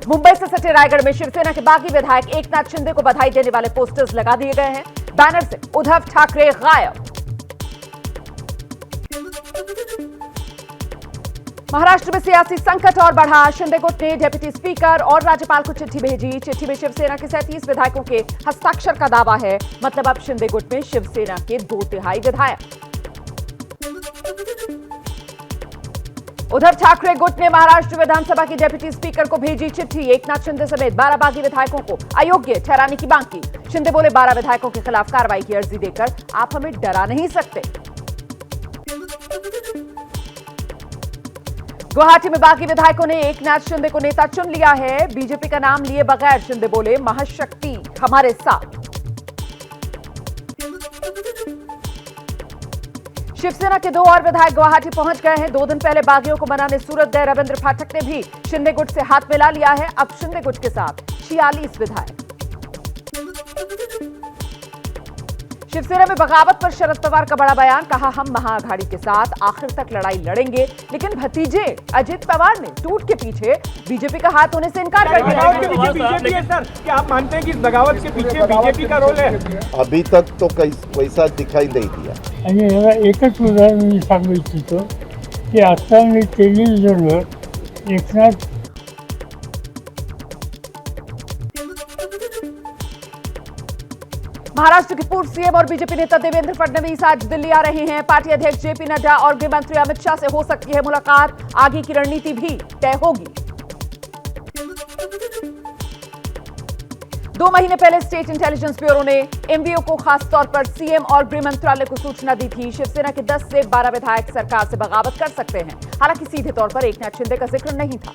मुंबई से सटे रायगढ़ में शिवसेना के बागी विधायक एकनाथ शिंदे को बधाई देने वाले पोस्टर्स लगा दिए गए हैं। बैनर से उद्धव ठाकरे गायब। महाराष्ट्र में सियासी संकट और बढ़ा। शिंदे गुट ने डिप्टी स्पीकर और राज्यपाल को चिट्ठी भेजी। चिट्ठी में शिवसेना के 37 विधायकों के हस्ताक्षर का दावा है। मतलब अब शिंदे गुट में शिवसेना के 2/3 विधायक। उद्धव ठाकरे गुट ने महाराष्ट्र विधानसभा की डिप्टी स्पीकर को भेजी चिट्ठी। एकनाथ शिंदे समेत 12 बागी विधायकों को अयोग्य ठहराने की मांग की। शिंदे बोले 12 विधायकों के खिलाफ कार्रवाई की अर्जी देकर आप हमें डरा नहीं सकते। गुवाहाटी में बागी विधायकों ने एकनाथ शिंदे को नेता चुन लिया है। बीजेपी का नाम लिए बगैर शिंदे बोले महाशक्ति हमारे साथ। शिवसेना के 2 और विधायक गुवाहाटी पहुंच गए हैं। 2 दिन पहले बागियों को मनाने सूरत गए रविंद्र फाटक ने भी शिंदे गुट से हाथ मिला लिया है। अब शिंदे गुट के साथ 46 विधायक। शिवसेना में बगावत पर शरद पवार का बड़ा बयान। कहा हम महाअघाड़ी के साथ आखिर तक लड़ाई लड़ेंगे, लेकिन भतीजे अजित पवार ने टूट के पीछे बीजेपी का हाथ होने से इनकार कर दिया। बीजेपी है सर, क्या आप मानते हैं कि इस बगावत के पीछे बीजेपी का रोल है? अभी तक तो वैसा दिखाई नहीं दिया। आणि याला एकच उदाहरण मी सांगू इच्छितो की आता मी टेलिव्हिजनवर एकनाथ महाराष्ट्र के पूर्व सीएम और बीजेपी नेता देवेंद्र फडणवीस आज दिल्ली आ रहे हैं। पार्टी अध्यक्ष जेपी नड्डा और गृह मंत्री अमित शाह से हो सकती है मुलाकात। आगे की रणनीति भी तय होगी। 2 महीने पहले स्टेट इंटेलिजेंस ब्यूरो ने एमबीओ को खास तौर पर सीएम और गृह मंत्रालय को सूचना दी थी। शिवसेना के 10 से 12 विधायक सरकार से बगावत कर सकते हैं। हालांकि सीधे तौर पर एकनाथ शिंदे का जिक्र नहीं था।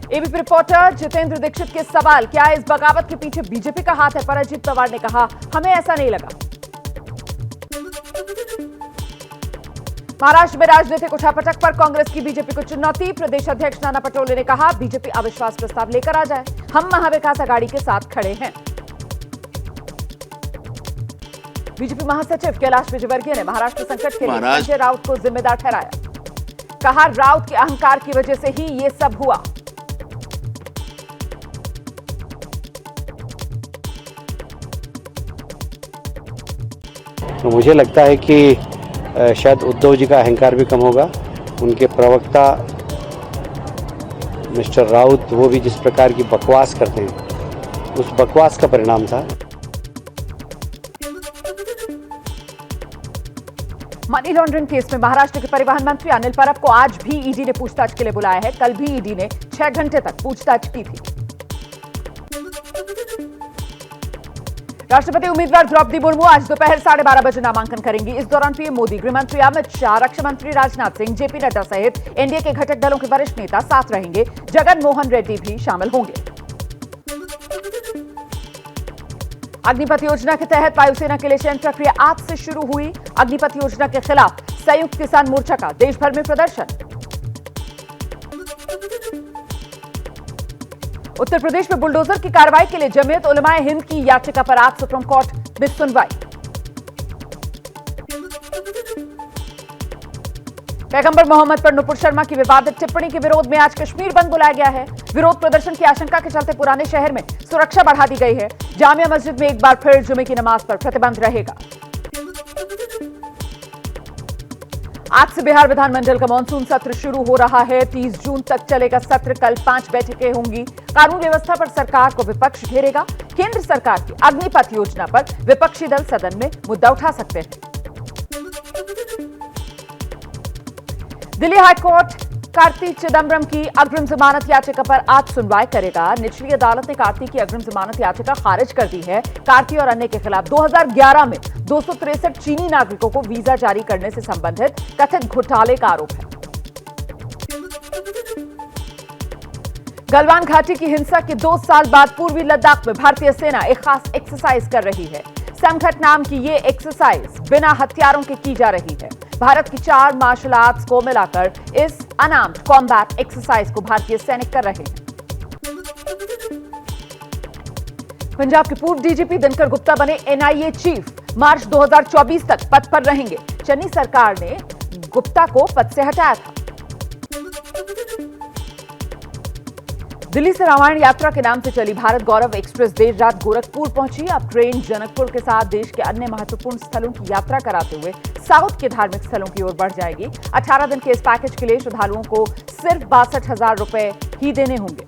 एबीपी रिपोर्टर जितेंद्र दीक्षित के सवाल, क्या इस बगावत के पीछे बीजेपी का हाथ है? पर अजित पवार ने कहा हमें ऐसा नहीं लगा। महाराष्ट्र में राजनीतिक उठापटक पर कांग्रेस की बीजेपी को चुनौती। प्रदेश अध्यक्ष नाना पटोले ने कहा बीजेपी अविश्वास प्रस्ताव लेकर आ जाए, हम महाविकास अघाड़ी के साथ खड़े हैं। बीजेपी महासचिव कैलाश विजयवर्गीय ने महाराष्ट्र संकट के लिए संजय राउत को जिम्मेदार ठहराया। कहा राउत के अहंकार की वजह से ही ये सब हुआ। तो मुझे लगता है कि शायद उद्धव जी का अहंकार भी कम होगा। उनके प्रवक्ता मिस्टर राउत वो भी जिस प्रकार की बकवास करते हैं, उस बकवास का परिणाम था। मनी लॉन्ड्रिंग केस में महाराष्ट्र के परिवहन मंत्री अनिल परब को आज भी ईडी ने पूछताछ के लिए बुलाया है। कल भी ईडी ने 6 घंटे तक पूछताछ की थी। राष्ट्रपति उम्मीदवार द्रौपदी मुर्मू आज दोपहर 12:30 बजे नामांकन करेंगी। इस दौरान पीएम मोदी, गृह मंत्री अमित शाह, रक्षा मंत्री राजनाथ सिंह, जेपी नड्डा सहित एनडीए के घटक दलों के वरिष्ठ नेता साथ रहेंगे। जगन मोहन रेड्डी भी शामिल होंगे। अग्निपथ योजना के तहत वायुसेना के लिए चयन प्रक्रिया आज से शुरू हुई। अग्निपथ योजना के खिलाफ संयुक्त किसान मोर्चा का देश भर में प्रदर्शन। उत्तर प्रदेश में बुलडोजर की कार्रवाई के लिए जमीयत उलमाए हिंद की याचिका पर आज सुप्रीम कोर्ट में सुनवाई। पैगंबर मोहम्मद पर नुपुर शर्मा की विवादित टिप्पणी के विरोध में आज कश्मीर बंद बुलाया गया है। विरोध प्रदर्शन की आशंका के चलते पुराने शहर में सुरक्षा बढ़ा दी गई है। जामिया मस्जिद में एक बार फिर जुमे की नमाज पर प्रतिबंध रहेगा। आज से बिहार विधानमंडल का मानसून सत्र शुरू हो रहा है। 30 जून तक चलेगा सत्र। कल 5 बैठकें होंगी। कानून व्यवस्था पर सरकार को विपक्ष घेरेगा। केंद्र सरकार की अग्निपथ योजना पर विपक्षी दल सदन में मुद्दा उठा सकते हैं। दिल्ली हाईकोर्ट कार्ति चिदम्बरम की अग्रिम जमानत याचिका पर आज सुनवाई करेगा। निचली अदालत ने कार्ति की अग्रिम जमानत याचिका खारिज कर दी है। कार्ति और अन्य के खिलाफ 2011 में 263 चीनी नागरिकों को वीजा जारी करने से संबंधित कथित घोटाले का आरोप है। गलवान घाटी की हिंसा के 2 साल बाद पूर्वी लद्दाख में भारतीय सेना एक खास एक्सरसाइज कर रही है। संकट नाम की ये एक्सरसाइज बिना हथियारों के की जा रही है। भारत की 4 मार्शल आर्ट्स को मिलाकर इस अनआर्म्ड कॉम्बैट एक्सरसाइज को भारतीय सैनिक कर रहे हैं। पंजाब के पूर्व डीजीपी दिनकर गुप्ता बने एनआईए चीफ। मार्च 2024 तक पद पर रहेंगे। चन्नी सरकार ने गुप्ता को पद से हटाया था। दिल्ली से रामायण यात्रा के नाम से चली भारत गौरव एक्सप्रेस देर रात गोरखपुर पहुंची। अब ट्रेन जनकपुर के साथ देश के अन्य महत्वपूर्ण स्थलों की यात्रा कराते हुए साउथ के धार्मिक स्थलों की ओर बढ़ जाएगी। 18 दिन के इस पैकेज के लिए श्रद्धालुओं को सिर्फ 62,000 रुपए ही देने होंगे।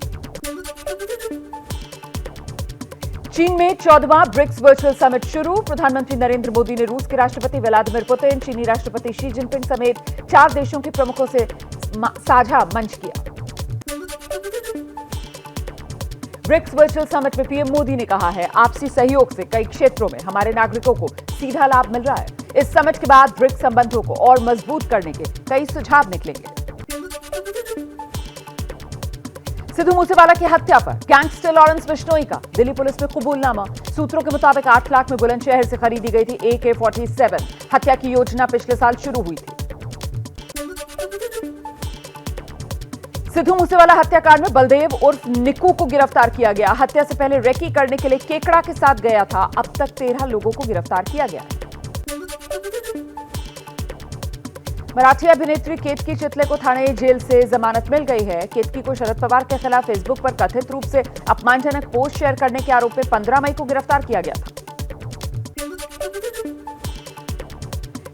चीन में 14वां ब्रिक्स वर्चुअल समिट शुरू। प्रधानमंत्री नरेंद्र मोदी ने रूस के राष्ट्रपति व्लादिमीर पुतिन, चीनी राष्ट्रपति शी जिनपिंग समेत 4 देशों के प्रमुखों से साझा मंच किया। ब्रिक्स वर्चुअल समिट में पीएम मोदी ने कहा है, आपसी सहयोग से कई क्षेत्रों में हमारे नागरिकों को सीधा लाभ मिल रहा है। इस समिट के बाद ब्रिक्स संबंधों को और मजबूत करने के कई सुझाव निकलेंगे। सिद्धू मूसेवाला की हत्या पर गैंगस्टर लॉरेंस बिश्नोई का दिल्ली पुलिस में कबूलनामा। सूत्रों के मुताबिक 8 लाख में बुलंदशहर से खरीदी गई थी AK-47। हत्या की योजना पिछले साल शुरू हुई थी। सिद्धू मूसेवाला हत्याकांड में बलदेव उर्फ निक्कू को गिरफ्तार किया गया। हत्या से पहले रेकी करने के लिए केकड़ा के साथ गया था। अब तक 13 लोगों को गिरफ्तार किया गया है। मराठी अभिनेत्री केतकी चितले को थाने जेल से जमानत मिल गई है। केतकी को शरद पवार के खिलाफ फेसबुक पर कथित रूप से अपमानजनक पोस्ट शेयर करने के आरोप में 15 मई को गिरफ्तार किया गया था।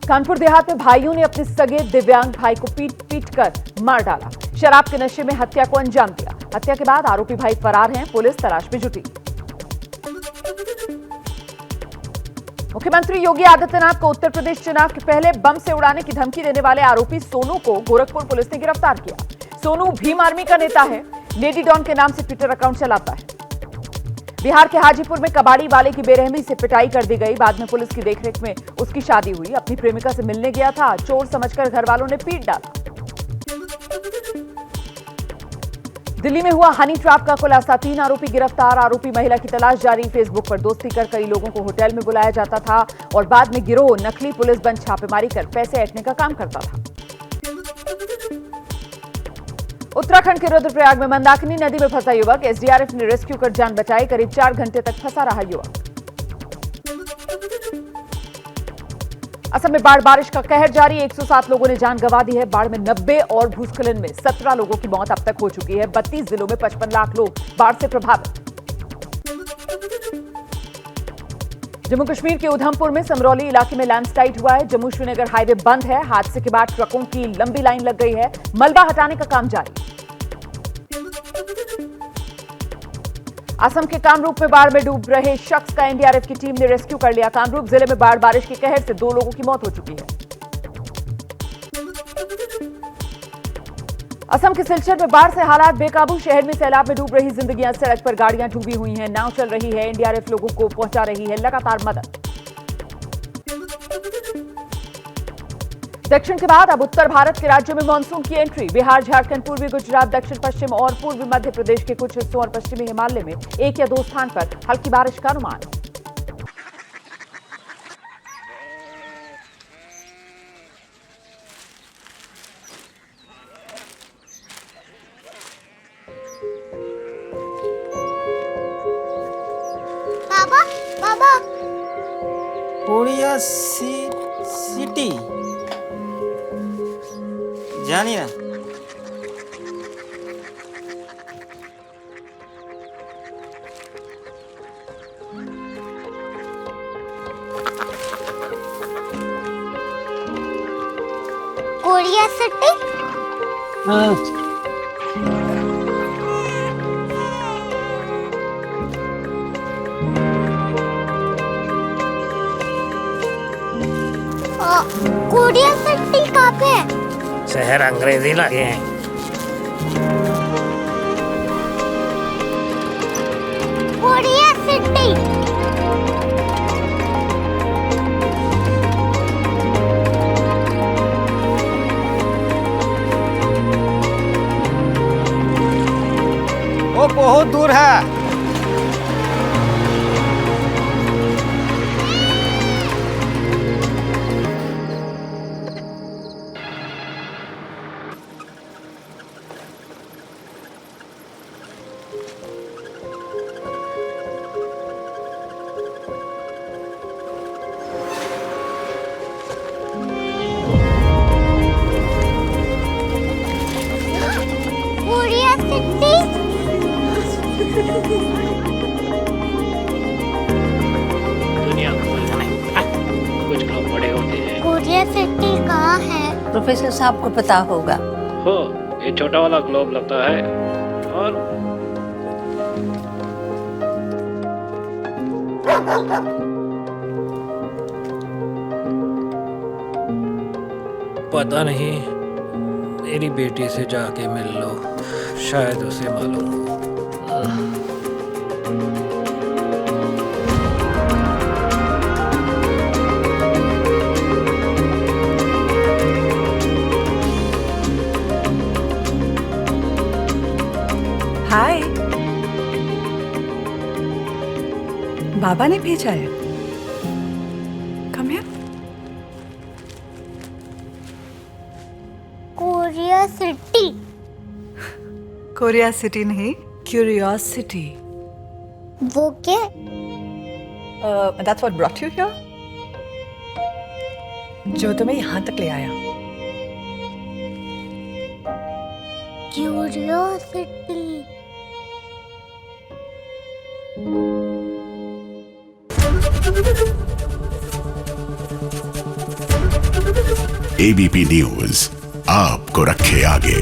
कानपुर देहात में भाइयों ने अपने सगे दिव्यांग भाई को पीट कर मार डाला। शराब के नशे में हत्या को अंजाम दिया। हत्या के बाद आरोपी भाई फरार हैं। पुलिस तलाश में जुटी। मुख्यमंत्री योगी आदित्यनाथ को उत्तर प्रदेश चुनाव के पहले बम से उड़ाने की धमकी देने वाले आरोपी सोनू को गोरखपुर पुलिस ने गिरफ्तार किया। सोनू भीम आर्मी का नेता है। लेडी डॉन के नाम से ट्विटर अकाउंट चलाता है। बिहार के हाजीपुर में कबाड़ी वाले की बेरहमी से पिटाई कर दी गई। बाद में पुलिस की देखरेख में उसकी शादी हुई। अपनी प्रेमिका से मिलने गया था। चोर समझकर घर वालों ने पीट डाला। दिल्ली में हुआ हनी ट्रैप का खुलासा। 3 आरोपी गिरफ्तार। आरोपी महिला की तलाश जारी। फेसबुक पर दोस्ती कर कई लोगों को होटल में बुलाया जाता था और बाद में गिरोह नकली पुलिस बन छापेमारी कर पैसे ऐंठने का काम करता था। उत्तराखंड के रुद्रप्रयाग में मंदाकिनी नदी में फंसा युवक। एसडीआरएफ ने रेस्क्यू कर जान बचाई। करीब 4 घंटे तक फंसा रहा युवक। असम में बाढ़ बारिश का कहर जारी। 107 लोगों ने जान गंवा दी है। बाढ़ में 90 और भूस्खलन में 17 लोगों की मौत अब तक हो चुकी है। 32 जिलों में 55 लाख लोग बाढ़ से प्रभावित। जम्मू कश्मीर के उधमपुर में समरौली इलाके में लैंडस्लाइड हुआ है। जम्मू श्रीनगर हाईवे बंद है। हादसे के बाद ट्रकों की लंबी लाइन लग गई है। मलबा हटाने का काम जारी। असम के कामरूप में बाढ़ में डूब रहे शख्स का एनडीआरएफ की टीम ने रेस्क्यू कर लिया। कामरूप जिले में बाढ़ बारिश के कहर से 2 लोगों की मौत हो चुकी है। असम के सिलचर में बाढ़ से हालात बेकाबू। शहर में सैलाब में डूब रही जिंदगियां। सड़क पर गाड़ियां डूबी हुई हैं। नाव चल रही है। एनडीआरएफ लोगों को पहुंचा रही है लगातार मदद। दक्षिण के बाद अब उत्तर भारत के राज्यों में मानसून की एंट्री। बिहार, झारखंड, पूर्वी गुजरात, दक्षिण पश्चिम और पूर्वी मध्य प्रदेश के कुछ हिस्सों और पश्चिमी हिमालय में 1 या 2 स्थान पर हल्की बारिश का अनुमान। बाबा बाबा कोरिया सिटी जानी ना। कोरिया सिटी कोरिया सिटी कहाँ पे है? शहर अंग्रेजी लगे हैं। कोरिया सिटी वो बहुत दूर है। कोरिया सिटी प्रोफेसर साहब को पता होगा। हो, ये छोटा वाला ग्लोब लगता है। और पता नहीं, मेरी बेटी से जाके मिल लो, शायद उसे मालूम हो। हाय, बाबा ने भेजा है। Come here. Korea city. Korea city नहीं, क्यूरियोसिटी। वो क्या? That's what brought you here. जो तुम्हें यहाँ तक ले आया। क्यूरियोसिटी। एबीपी न्यूज आपको रखे आगे।